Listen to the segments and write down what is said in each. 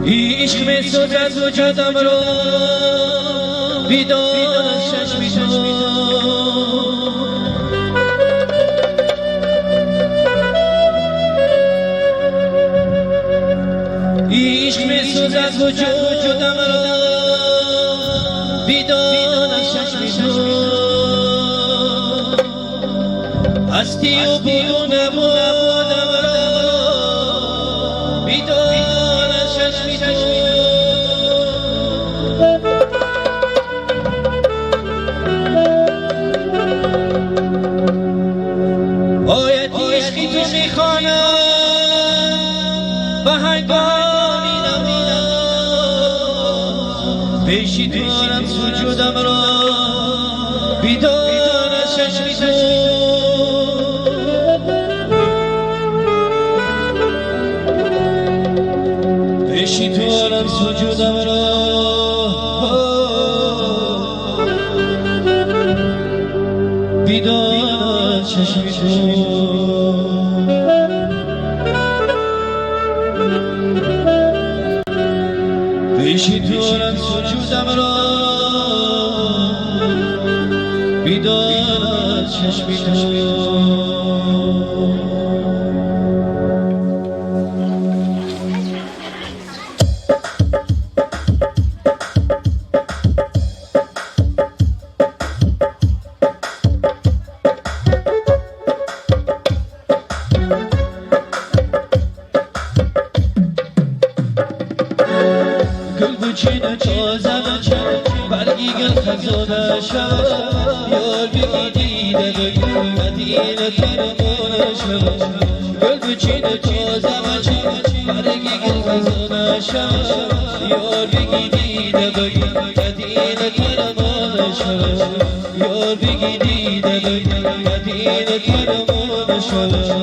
عشق می‌سوزد وجودم رو بیدار از چشم تو عشق می‌سوزد وجودم رو بیدار از چشم تو هستی و بیرون نبودم رو بیدار از چشم تو آیت عشقی تو میخوانم به هنگامی نماز پیشی دارم سجودم را بیدار از چشم تو پیشی دارم سجودم را بیدار چشم تو پیشی دارم سجودم را بیدار چشم تو چین تازه برگی گل خزانه شد یار بگی دیده بگی مدینه ترمونه شد گل بچین تازه برگی گل خزانه شد یار بگی دیده بگی مدینه ترمونه شد یار بگی دیده بگی مدینه ترمونه شد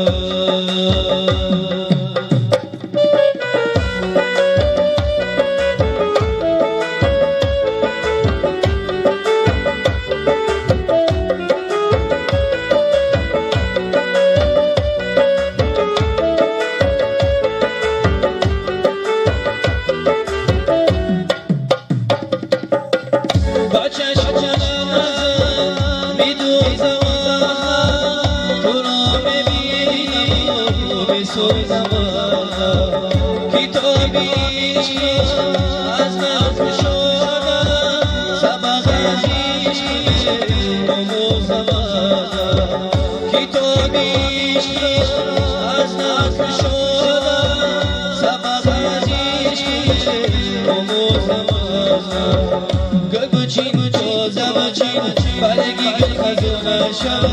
کتابی از نظر شدم سبق عشق آموزم کتابی از نظر شدم سبق عشق آموزم گل بچین تازه بچین برگی گل خزانه شد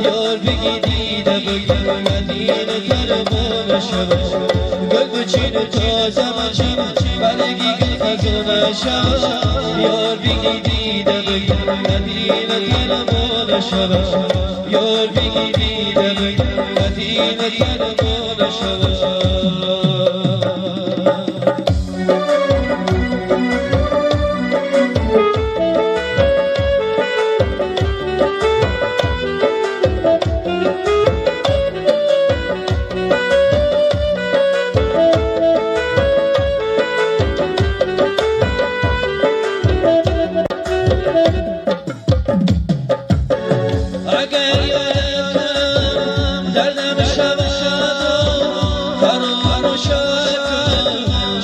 یار بگی دیده بگی مدینه ترمونه شد گل بچین تازه بچین برگی گل خزانه شد یار بگی دیده بگی مدینه ترمونه شد یار بگی دیده بگی مدینه ترمونه شد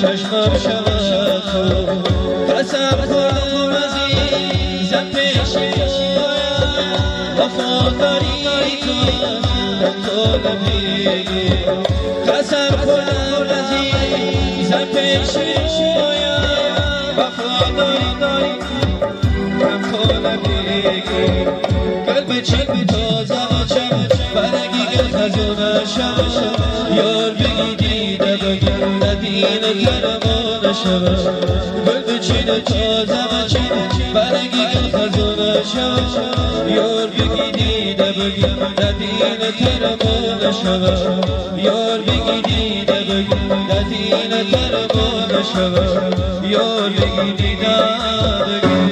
چشمم شود تو قسم خورم عزیزم پیش وفاداری کن تو نمیگی قسم خورم عزیزم پیش وفاداری کن تو نمیگی گل بچین تازه بچین شود یار بگی دیده بگم ندین کرمان شود گل بچینه تازه بچینه برگی گل خزانه شود یار بگی دیده بگم ندین کرمان شود یار بگی دیده بگم ندین کرمان شود یار بگی دیده بگم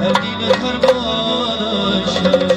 ندین کرمان شود